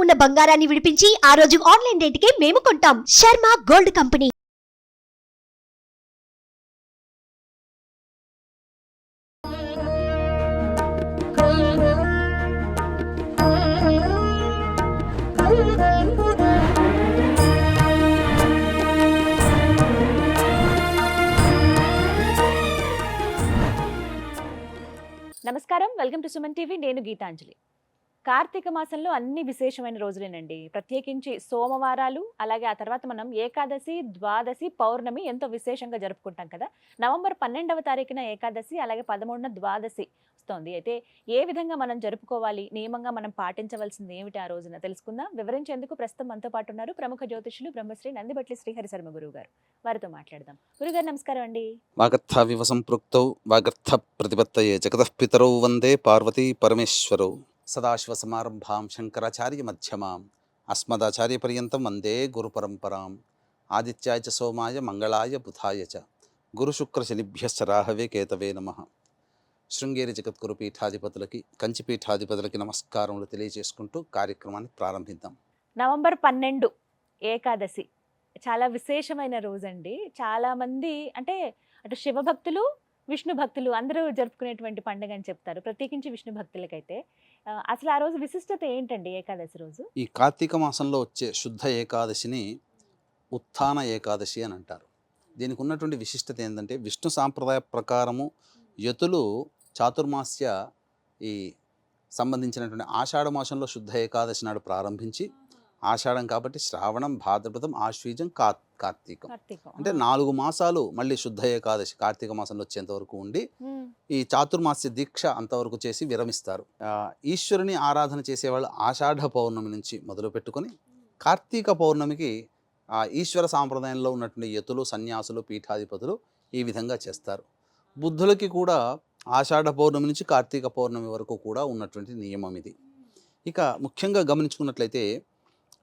ఉన్న బంగారాన్ని విడిపించి ఆ రోజు ఆన్లైన్ రేటుకే మేము కొంటాం. Sharma gold company. నమస్కారం, వెల్కమ్ టు సుమన్ టీవీ. నేను గీతాంజలి. కార్తీక మాసంలో అన్ని విశేషమైన రోజులేనండి. ప్రత్యేకించి సోమవారాలు, అలాగే ఆ తర్వాత మనం ఏకాదశి, ద్వాదశి, పౌర్ణమి ఎంతో విశేషంగా జరుపుకుంటాం కదా. నవంబర్ 12వ తారీఖున ఏకాదశి, అలాగే 13న ద్వాదశి వస్తోంది. అయితే ఏ విధంగా మనం జరుపుకోవాలి, నియమంగా మనం పాటించవలసింది ఏమిటి ఆ రోజున తెలుసుకుందాం. వివరించేందుకు ప్రస్తుతం మనతో పాటు ఉన్నారు ప్రముఖ జ్యోతిషులు బ్రహ్మశ్రీ నందిబట్లి శ్రీహరి శర్మ గురువు గారు. వారితో మాట్లాడదాం. గురుగారు నమస్కారం అండి. వాగర్థావివ సంపృక్తౌ వాగర్థ ప్రతిపత్తయే జగతః పితరౌ వందే పార్వతీ పరమేశ్వరౌ. సదాశివసమారంభాం శంకరాచార్య మధ్యమాం అస్మదాచార్య పర్యంతం వందే గురు పరంపరాం. ఆదిత్యాయ చ సోమాయ మంగళాయ బుధాయ చ గురుశుక్ర శనిభ్యశ్చ రాహవే కేతవే నమః. శృంగేరి జగద్గురు పీఠాధిపతులకి, కంచి పీఠాధిపతులకి నమస్కారములు తెలియజేసుకుంటూ కార్యక్రమాన్ని ప్రారంభిద్దాం. నవంబర్ 12 ఏకాదశి చాలా విశేషమైన రోజండి. చాలా మంది అంటే అటు శివభక్తులు, విష్ణు భక్తులు అందరూ జరుపుకునేటువంటి పండుగ అని చెప్తారు. ప్రత్యేకించి విష్ణు భక్తులకైతే అసలు ఆ రోజు విశిష్టత ఏంటండి? ఏకాదశి రోజు ఈ కార్తీక మాసంలో వచ్చే శుద్ధ ఏకాదశిని ఉత్థాన ఏకాదశి అని అంటారు. దీనికి ఉన్నటువంటి విశిష్టత ఏంటంటే, విష్ణు సాంప్రదాయ ప్రకారము యతులు చాతుర్మాస్య ఈ సంబంధించినటువంటి ఆషాఢ మాసంలో శుద్ధ ఏకాదశి నాడు ప్రారంభించి, ఆషాఢం కాబట్టి శ్రావణం, భాద్రపదం, ఆశ్వీజం, కార్తీకం అంటే 4 మాసాలు మళ్ళీ శుద్ధ ఏకాదశి కార్తీక మాసంలో వచ్చేంత వరకు ఉండి ఈ చాతుర్మాస్య దీక్ష అంతవరకు చేసి విరమిస్తారు. ఈశ్వరుని ఆరాధన చేసేవాళ్ళు ఆషాఢ పౌర్ణమి నుంచి మొదలు పెట్టుకొని కార్తీక పౌర్ణమికి ఈశ్వర సాంప్రదాయంలో ఉన్నటువంటి యతులు, సన్యాసులు, పీఠాధిపతులు ఈ విధంగా చేస్తారు. బుద్ధులకి కూడా ఆషాఢ పౌర్ణమి నుంచి కార్తీక పౌర్ణమి వరకు కూడా ఉన్నటువంటి నియమం ఇది. ఇక ముఖ్యంగా గమనించుకున్నట్లయితే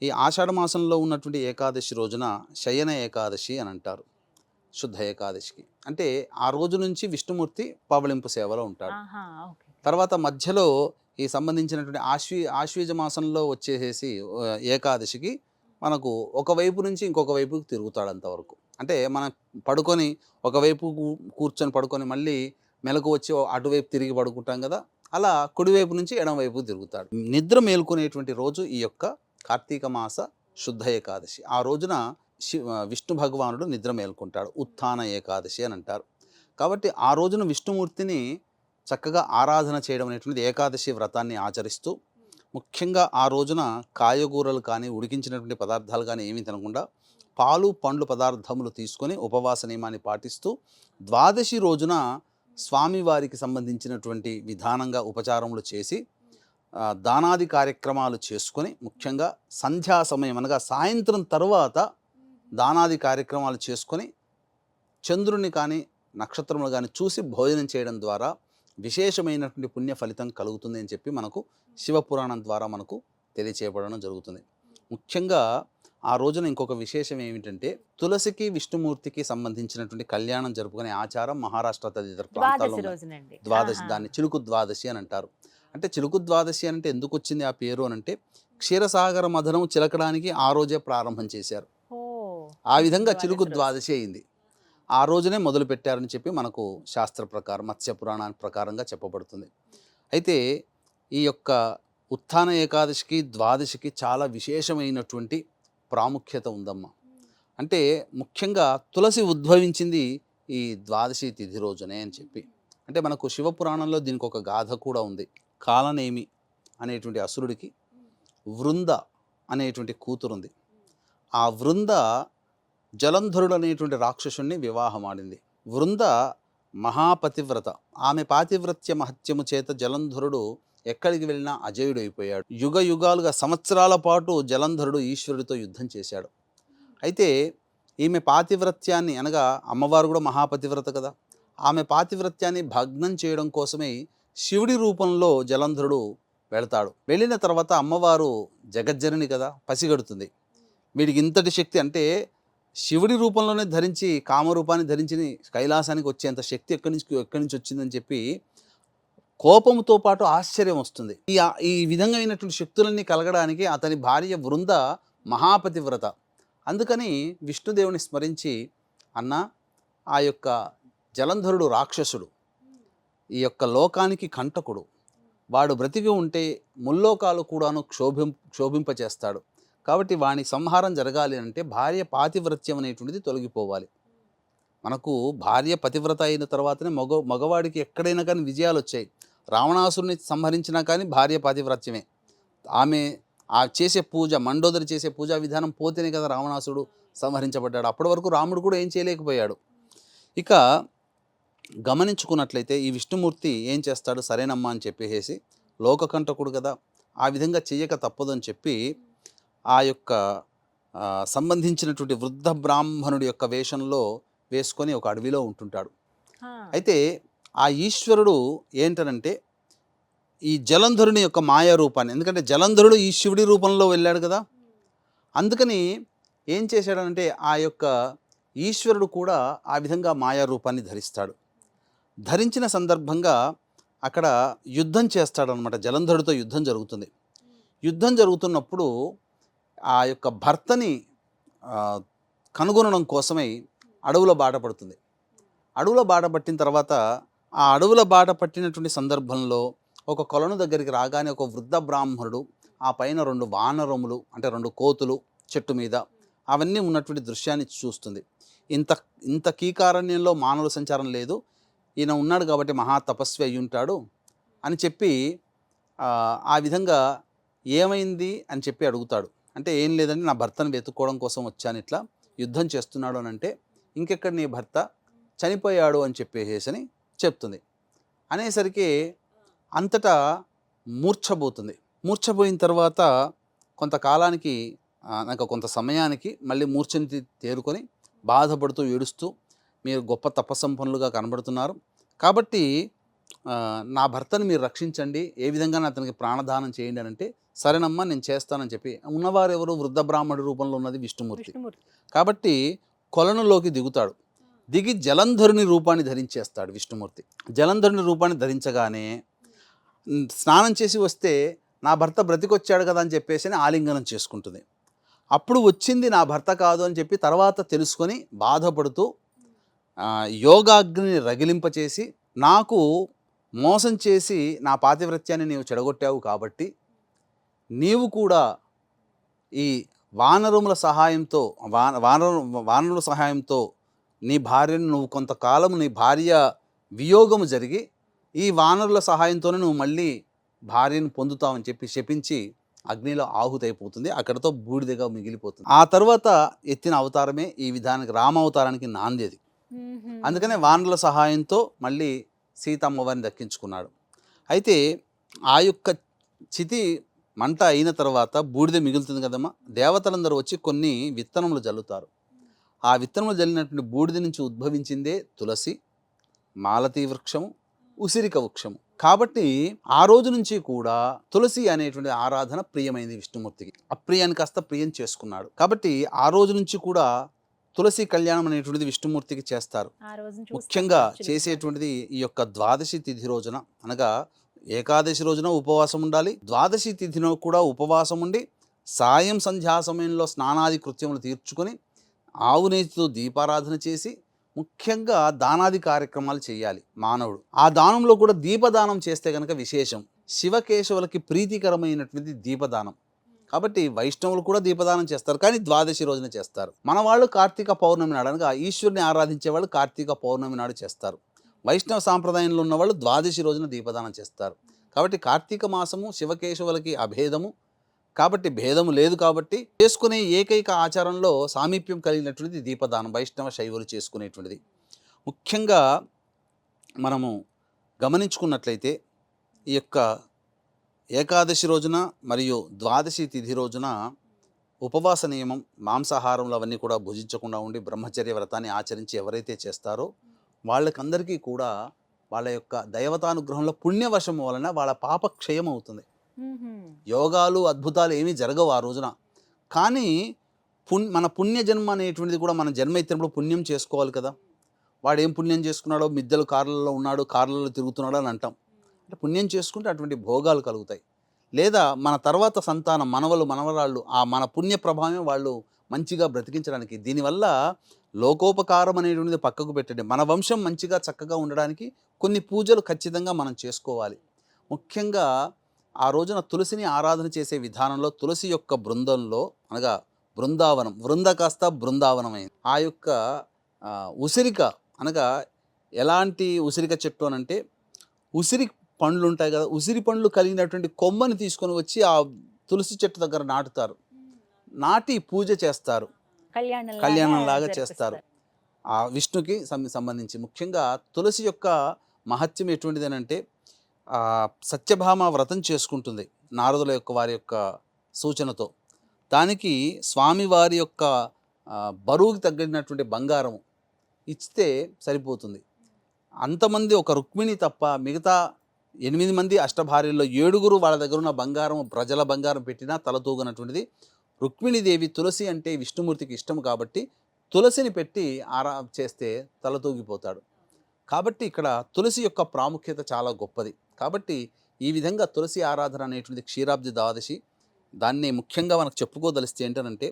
ఈ ఆషాఢ మాసంలో ఉన్నటువంటి ఏకాదశి రోజున శయన ఏకాదశి అని అంటారు. శుద్ధ ఏకాదశికి అంటే ఆ రోజు నుంచి విష్ణుమూర్తి పవళింపు సేవలో ఉంటాడు. తర్వాత మధ్యలో ఈ సంబంధించినటువంటి ఆశ్వీజ మాసంలో వచ్చేసేసి ఏకాదశికి మనకు ఒకవైపు నుంచి ఇంకొక వైపుకి తిరుగుతాడు అంతవరకు. అంటే మనం పడుకొని ఒకవైపు కూర్చొని పడుకొని మళ్ళీ మెలకు వచ్చి అటువైపు తిరిగి పడుకుంటాం కదా, అలా కుడివైపు నుంచి ఎడమవైపు తిరుగుతాడు. నిద్ర మేల్కొనేటువంటి రోజు ఈ యొక్క కార్తీక మాస శుద్ధ ఏకాదశి. ఆ రోజున విష్ణు భగవానుడు నిద్ర మేల్కొంటాడు. ఉత్థాన ఏకాదశి అని అంటారు. కాబట్టి ఆ రోజున విష్ణుమూర్తిని చక్కగా ఆరాధన చేయడం అనేటువంటిది ఏకాదశి వ్రతాన్ని ఆచరిస్తూ, ముఖ్యంగా ఆ రోజున కాయగూరలు కానీ ఉడికించినటువంటి పదార్థాలు కానీ ఏమీ తినకుండా పాలు, పండ్లు పదార్థములు తీసుకొని ఉపవాస నియమాన్ని పాటిస్తూ ద్వాదశి రోజున స్వామివారికి సంబంధించినటువంటి విధానంగా ఉపచారములు చేసి దానాది కార్యక్రమాలు చేసుకొని, ముఖ్యంగా సంధ్యా సమయం అనగా సాయంత్రం తర్వాత దానాది కార్యక్రమాలు చేసుకొని చంద్రుని కానీ నక్షత్రములు కానీ చూసి భోజనం చేయడం ద్వారా విశేషమైనటువంటి పుణ్య ఫలితం కలుగుతుంది అని చెప్పి మనకు శివపురాణం ద్వారా మనకు తెలియచేయబడడం జరుగుతుంది. ముఖ్యంగా ఆ రోజున ఇంకొక విశేషం ఏమిటంటే, తులసికి విష్ణుమూర్తికి సంబంధించినటువంటి కళ్యాణం జరుపుకునే ఆచారం మహారాష్ట్ర తదితర ప్రాంతాల్లో ద్వాదశి, దాన్ని చిలుకు ద్వాదశి అని అంటారు. అంటే చిలుకు ద్వాదశి అంటే ఎందుకు వచ్చింది ఆ పేరు అని అంటే, క్షీరసాగర మథనం చిలకడానికి ఆ రోజే ప్రారంభం చేశారు. ఆ విధంగా చిలుకు ద్వాదశి అయింది. ఆ రోజునే మొదలు పెట్టారని చెప్పి మనకు శాస్త్ర ప్రకారం, మత్స్య పురాణానికి ప్రకారంగా చెప్పబడుతుంది. అయితే ఈ యొక్క ఉత్థాన ఏకాదశికి, ద్వాదశికి చాలా విశేషమైనటువంటి ప్రాముఖ్యత ఉందమ్మా. అంటే ముఖ్యంగా తులసి ఉద్భవించింది ఈ ద్వాదశి తిథి రోజునే అని చెప్పి. అంటే మనకు శివపురాణంలో దీనికి ఒక గాథ కూడా ఉంది. కాలనేమి అనేటువంటి అసురుడికి వృంద అనేటువంటి కూతురుంది. ఆ వృంద జలంధరుడు అనేటువంటి రాక్షసుణ్ణి వివాహం ఆడింది. వృంద మహాపతివ్రత. ఆమె పాతివ్రత్య మహత్యము చేత జలంధరుడు ఎక్కడికి వెళ్ళినా అజయుడైపోయాడు. యుగ యుగాలుగా సంవత్సరాల పాటు జలంధరుడు ఈశ్వరుడితో యుద్ధం చేశాడు. అయితే ఈమె పాతివ్రత్యాన్ని అనగా అమ్మవారు కూడా మహాపతివ్రత కదా, ఆమె పాతివ్రత్యాన్ని భగ్నం చేయడం కోసమే శివుడి రూపంలో జలంధరుడు వెళతాడు. వెళ్ళిన తర్వాత అమ్మవారు జగజ్జనని కదా, పసిగడుతుంది. వీడికి ఇంతటి శక్తి అంటే శివుడి రూపంలోనే ధరించి, కామరూపాన్ని ధరించి కైలాసానికి వచ్చేంత శక్తి ఎక్కడి నుంచి వచ్చిందని చెప్పి కోపంతో పాటు ఆశ్చర్యం వస్తుంది. ఈ విధంగా అయినటువంటి శక్తులన్నీ కలగడానికి అతని భార్య వృంద మహాపతివ్రత. అందుకని విష్ణుదేవుని స్మరించి, అన్న, ఆ యొక్క జలంధరుడు రాక్షసుడు, ఈ యొక్క లోకానికి కంటకుడు, వాడు బ్రతికి ఉంటే ముల్లోకాలు కూడాను క్షోభింపచేస్తాడు. కాబట్టి వాని సంహారం జరగాలి అంటే భార్య పాతివ్రత్యం అనేటువంటిది తొలగిపోవాలి. మనకు భార్య పతివ్రత అయిన తర్వాతనే మగవాడికి ఎక్కడైనా కానీ విజయాలు వచ్చాయి. రావణాసురుని సంహరించినా కానీ భార్య పాతివ్రత్యమే. ఆమె చేసే పూజ, మండోదరి చేసే పూజా విధానం పోతేనే కదా రావణాసురుడు సంహరించబడ్డాడు. అప్పటి వరకు రాముడు కూడా ఏం చేయలేకపోయాడు. ఇక గమనించుకున్నట్లయితే ఈ విష్ణుమూర్తి ఏం చేస్తాడు, సరేనమ్మా అని చెప్పేసి, లోకకంటకుడు కదా, ఆ విధంగా చెయ్యక తప్పదని చెప్పి ఆ యొక్క సంబంధించినటువంటి వృద్ధ బ్రాహ్మణుడి యొక్క వేషంలో వేసుకొని ఒక అడవిలో ఉంటుంటాడు. అయితే ఆ ఈశ్వరుడు ఏంటనంటే ఈ జలంధరుని యొక్క మాయా రూపాన్ని, ఎందుకంటే జలంధరుడు ఈ శివుడి రూపంలో వెళ్ళాడు కదా, అందుకని ఏం చేశాడనంటే ఆ యొక్క ఈశ్వరుడు కూడా ఆ విధంగా మాయా రూపాన్ని ధరిస్తాడు. ధరించిన సందర్భంగా అక్కడ యుద్ధం చేస్తాడనమాట. జలంధరుడితో యుద్ధం జరుగుతుంది. యుద్ధం జరుగుతున్నప్పుడు ఆ యొక్క భర్తని కనుగొనడం కోసమై అడవుల బాట పడుతుంది. అడవుల బాట పట్టిన తర్వాత ఆ అడవుల బాట పట్టినటువంటి సందర్భంలో ఒక కొలను దగ్గరికి రాగానే ఒక వృద్ధ బ్రాహ్మణుడు, ఆ పైన 2 వానరములు అంటే 2 కోతులు చెట్టు మీద, అవన్నీ ఉన్నటువంటి దృశ్యాన్ని చూస్తుంది. ఇంత కీకారణ్యంలో మానవుల సంచారం లేదు, ఈయన ఉన్నాడు కాబట్టి మహా తపస్వి అయి ఉంటాడు అని చెప్పి ఆ విధంగా ఏమైంది అని చెప్పి అడుగుతాడు. అంటే ఏం లేదండి, నా భర్తను వెతుక్కోవడం కోసం వచ్చాను, ఇట్లా యుద్ధం చేస్తున్నాడు అని అంటే, ఇంకెక్కడ నీ భర్త చనిపోయాడు అని చెప్పేసి చెప్తుంది. అనేసరికి అంతటా మూర్ఛపోతుంది. మూర్ఛపోయిన తర్వాత కొంతకాలానికి కొంత సమయానికి మళ్ళీ మూర్ఛని తేరుకొని బాధపడుతూ ఏడుస్తూ, మీరు గొప్ప తపస్సంపన్నులుగా కనబడుతున్నారు కాబట్టి నా భర్తను మీరు రక్షించండి, ఏ విధంగా అతనికి ప్రాణదానం చేయండి అని అంటే, సరేనమ్మా నేను చేస్తానని చెప్పి, ఉన్నవారు ఎవరు, వృద్ధ బ్రాహ్మణుడి రూపంలో ఉన్నది విష్ణుమూర్తి కాబట్టి కొలనులోకి దిగుతాడు. దిగి జలంధరుని రూపాన్ని ధరించేస్తాడు విష్ణుమూర్తి. జలంధరుని రూపాన్ని ధరించగానే స్నానం చేసి వస్తే నా భర్త బ్రతికొచ్చాడు కదా అని చెప్పేసి ఆలింగనం చేసుకుంటుంది. అప్పుడు వచ్చింది నా భర్త కాదు అని చెప్పి తర్వాత తెలుసుకొని బాధపడుతూ యోగాగ్నిని రగిలింపచేసి, నాకు మోసం చేసి నా పాతివ్రత్యాన్ని నీవు చెడగొట్టావు కాబట్టి నీవు కూడా ఈ వానరుల సహాయంతో నీ భార్యను, నువ్వు కొంతకాలం నీ భార్య వియోగము జరిగి ఈ వానరుల సహాయంతోనే నువ్వు మళ్ళీ భార్యను పొందుతావని చెప్పి శపించి అగ్నిలో ఆహుతైపోతుంది. అక్కడతో బూడిదగా మిగిలిపోతుంది. ఆ తర్వాత ఎత్తిన అవతారమే ఈ విధానానికి, రామావతారానికి నాందేది. అందుకనే వానరుల సహాయంతో మళ్ళీ సీతమ్మవారిని దక్కించుకున్నాడు. అయితే ఆ యొక్క చితి మంట అయిన తర్వాత బూడిద మిగులుతుంది కదమ్మా, దేవతలందరూ వచ్చి కొన్ని విత్తనములు జల్లుతారు. ఆ విత్తనములు జల్లినటువంటి బూడిద నుంచి ఉద్భవించిందే తులసి, మాలతీ వృక్షము, ఉసిరిక వృక్షము. కాబట్టి ఆ రోజు నుంచి కూడా తులసి అనేటువంటి ఆరాధన ప్రియమైంది విష్ణుమూర్తికి. అప్రియాన్ని కాస్త ప్రియం చేసుకున్నాడు కాబట్టి ఆ రోజు నుంచి కూడా తులసి కళ్యాణం అనేటువంటిది విష్ణుమూర్తికి చేస్తారు. ముఖ్యంగా చేసేటువంటిది ఈ యొక్క ద్వాదశి తిథి రోజున, అనగా ఏకాదశి రోజున ఉపవాసం ఉండాలి. ద్వాదశి తిథిలో కూడా ఉపవాసం ఉండి సాయం సంధ్యా సమయంలో స్నానాది కృత్యములు తీర్చుకొని ఆవు నేతితో దీపారాధన చేసి ముఖ్యంగా దానాది కార్యక్రమాలు చేయాలి మానవుడు. ఆ దానంలో కూడా దీపదానం చేస్తే కనుక విశేషం. శివకేశవులకి ప్రీతికరమైనటువంటి దీపదానం కాబట్టి వైష్ణవులు కూడా దీపదానం చేస్తారు, కానీ ద్వాదశి రోజున చేస్తారు. మన వాళ్ళు కార్తీక పౌర్ణమి నాడు, అనగా ఈశ్వరుని ఆరాధించే వాళ్ళు కార్తీక పౌర్ణమి నాడు చేస్తారు. వైష్ణవ సాంప్రదాయంలో ఉన్న వాళ్ళు ద్వాదశి రోజున దీపదానం చేస్తారు. కాబట్టి కార్తీక మాసము శివకేశవులకి అభేదము కాబట్టి, భేదము లేదు కాబట్టి చేసుకునే ఏకైక ఆచారంలో సామీప్యం కలిగినటువంటిది దీపదానం, వైష్ణవ శైవులు చేసుకునేటువంటిది. ముఖ్యంగా మనము గమనించుకున్నట్లయితే ఈ యొక్క ఏకాదశి రోజున మరియు ద్వాదశి తిథి రోజున ఉపవాస నియమం, మాంసాహారంలో అవన్నీ కూడా భుజించకుండా ఉండి బ్రహ్మచర్య వ్రతాన్ని ఆచరించి ఎవరైతే చేస్తారో వాళ్ళకందరికీ కూడా వాళ్ళ యొక్క దైవతానుగ్రహంలో పుణ్యవశం వలన వాళ్ళ పాప క్షయం అవుతుంది. యోగాలు అద్భుతాలు ఏమీ జరగవు ఆ రోజున. కానీ మన పుణ్యజన్మ అనేటువంటిది కూడా, మన జన్మ ఎత్తినప్పుడు పుణ్యం చేసుకోవాలి కదా. వాడు ఏం పుణ్యం చేసుకున్నాడో, మిద్దెలు కార్లలో ఉన్నాడు, కార్లలో తిరుగుతున్నాడు అని అంటాం. పుణ్యం చేసుకుంటే అటువంటి భోగాలు కలుగుతాయి. లేదా మన తర్వాత సంతానం మనవలు మనవరాళ్ళు ఆ మన పుణ్య ప్రభావమే వాళ్ళు మంచిగా బ్రతికించడానికి. దీనివల్ల లోకోపకారం అనేటువంటిది పక్కకు పెట్టండి. మన వంశం మంచిగా చక్కగా ఉండడానికి కొన్ని పూజలు ఖచ్చితంగా మనం చేసుకోవాలి. ముఖ్యంగా ఆ రోజున తులసిని ఆరాధన చేసే విధానంలో తులసి యొక్క బృందంలో అనగా బృందావనం, వృంద కాస్త బృందావనం అయింది. ఆ యొక్క ఉసిరిక అనగా ఎలాంటి ఉసిరిక చెట్టు అనంటే ఉసిరి పండ్లు ఉంటాయి కదా, ఉసిరి పండ్లు కలిగినటువంటి కొమ్మని తీసుకొని వచ్చి ఆ తులసి చెట్టు దగ్గర నాటుతారు. నాటి పూజ చేస్తారు, కళ్యాణంలాగా చేస్తారు. ఆ విష్ణుకి సంబంధించి ముఖ్యంగా తులసి యొక్క మహత్యం ఎటువంటిది అంటే సత్యభామ వ్రతం చేసుకుంటుంది నారదుల యొక్క వారి యొక్క సూచనతో. దానికి స్వామివారి యొక్క బరువుకి తగ్గినటువంటి బంగారం ఇస్తే సరిపోతుంది. అంతమంది ఒక రుక్మిణి తప్ప మిగతా 8 మంది అష్టభార్యల్లో 7 వాళ్ళ దగ్గర ఉన్న బంగారం ప్రజల బంగారం పెట్టినా తలతూగనటువంటిది. రుక్మిణీదేవి తులసి అంటే విష్ణుమూర్తికి ఇష్టం కాబట్టి తులసిని పెట్టి చేస్తే తలతూగిపోతాడు. కాబట్టి ఇక్కడ తులసి యొక్క ప్రాముఖ్యత చాలా గొప్పది. కాబట్టి ఈ విధంగా తులసి ఆరాధన అనేటువంటిది క్షీరాబ్ది ద్వాదశి. దాన్ని ముఖ్యంగా మనకు చెప్పుకోదలిస్తే ఏంటంటే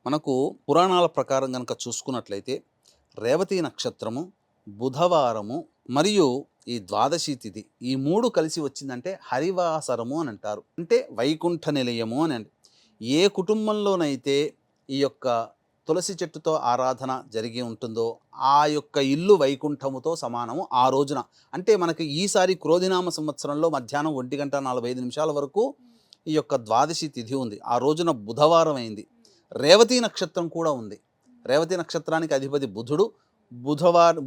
మనకు పురాణాల ప్రకారం కనుక చూసుకున్నట్లయితే రేవతి నక్షత్రము, బుధవారము మరియు ఈ ద్వాదశి తిథి ఈ 3 కలిసి వచ్చిందంటే హరివాసరము అని అంటారు. అంటే వైకుంఠ నిలయము అని. ఏ కుటుంబంలోనైతే ఈ యొక్క తులసి చెట్టుతో ఆరాధన జరిగి ఉంటుందో ఆ యొక్క ఇల్లు వైకుంఠముతో సమానము ఆ రోజున. అంటే మనకి ఈసారి క్రోధినామ సంవత్సరంలో మధ్యాహ్నం 1:45 వరకు ఈ యొక్క ద్వాదశి తిథి ఉంది. ఆ రోజున బుధవారం అయింది. రేవతి నక్షత్రం కూడా ఉంది. రేవతి నక్షత్రానికి అధిపతి బుధుడు.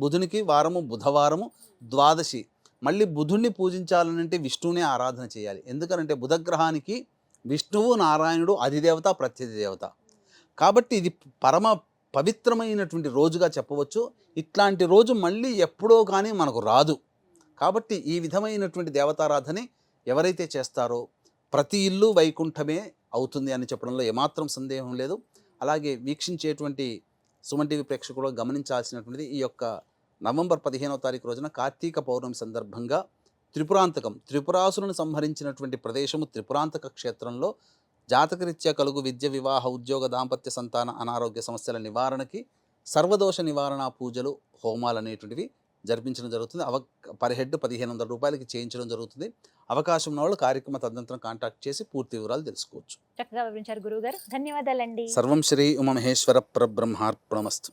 బుధునికి వారము బుధవారము, ద్వాదశి. మళ్ళీ బుధుడిని పూజించాలనంటే విష్ణువునే ఆరాధన చేయాలి. ఎందుకనంటే బుధగ్రహానికి విష్ణువు నారాయణుడు అధిదేవత ప్రత్యధి దేవత. కాబట్టి ఇది పరమ పవిత్రమైనటువంటి రోజుగా చెప్పవచ్చు. ఇట్లాంటి రోజు మళ్ళీ ఎప్పుడో కానీ మనకు రాదు. కాబట్టి ఈ విధమైనటువంటి దేవతారాధన ఎవరైతే చేస్తారో ప్రతి ఇల్లు వైకుంఠమే అవుతుంది అని చెప్పడంలో ఏమాత్రం సందేహం లేదు. అలాగే వీక్షించేటువంటి సుమన్ టీవీ ప్రేక్షకులు గమనించాల్సినటువంటిది ఈ యొక్క నవంబర్ 15వ తారీఖు రోజున కార్తీక పౌర్ణమి సందర్భంగా త్రిపురాసులను సంహరించినటువంటి ప్రదేశము త్రిపురాంతక క్షేత్రంలో జాతకరీత్యా కలుగు విద్య, వివాహ, ఉద్యోగ, దాంపత్య, సంతాన, అనారోగ్య సమస్యల నివారణకి సర్వదోష నివారణ పూజలు, హోమాలు అనేటువంటివి జరిపించడం జరుగుతుంది. పర్ హెడ్ 1500 రూపాయలకి చేయించడం జరుగుతుంది. అవకాశం ఉన్న వాళ్ళు కార్యక్రమ తదనంతరం కాంటాక్ట్ చేసి పూర్తి వివరాలు తెలుసుకోవచ్చు. చక్కగా వివరించారు గురువు గారు, ధన్యవాదాలండి. సర్వం శ్రీ ఉమామహేశ్వర పరబ్రహ్మార్పణమస్తు.